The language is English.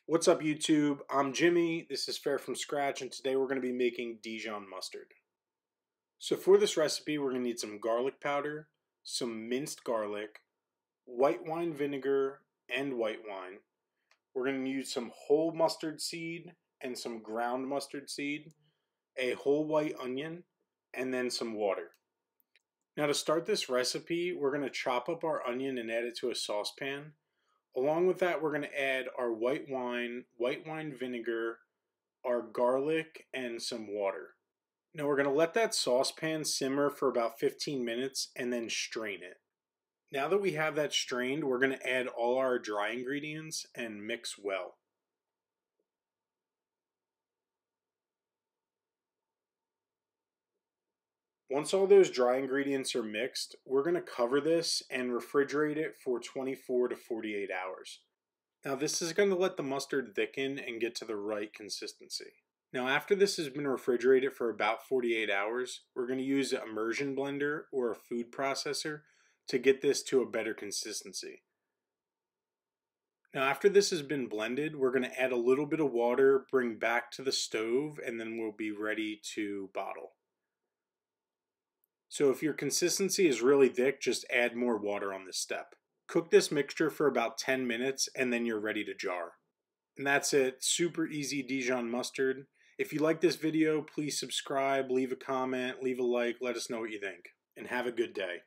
What's up YouTube? I'm Jimmy, this is Fare from Scratch, and today we're going to be making Dijon mustard. So for this recipe we're going to need some garlic powder, some minced garlic, white wine vinegar, and white wine. We're going to use some whole mustard seed and some ground mustard seed, a whole white onion, and then some water. Now to start this recipe we're going to chop up our onion and add it to a saucepan. Along with that, we're going to add our white wine vinegar, our garlic, and some water. Now we're going to let that saucepan simmer for about 15 minutes and then strain it. Now that we have that strained, we're going to add all our dry ingredients and mix well. Once all those dry ingredients are mixed, we're going to cover this and refrigerate it for 24 to 48 hours. Now this is going to let the mustard thicken and get to the right consistency. Now after this has been refrigerated for about 48 hours, we're going to use an immersion blender or a food processor to get this to a better consistency. Now after this has been blended, we're going to add a little bit of water, bring back to the stove, and then we'll be ready to bottle. So if your consistency is really thick, just add more water on this step. Cook this mixture for about 10 minutes and then you're ready to jar. And that's it, super easy Dijon mustard. If you like this video, please subscribe, leave a comment, leave a like, let us know what you think. And have a good day.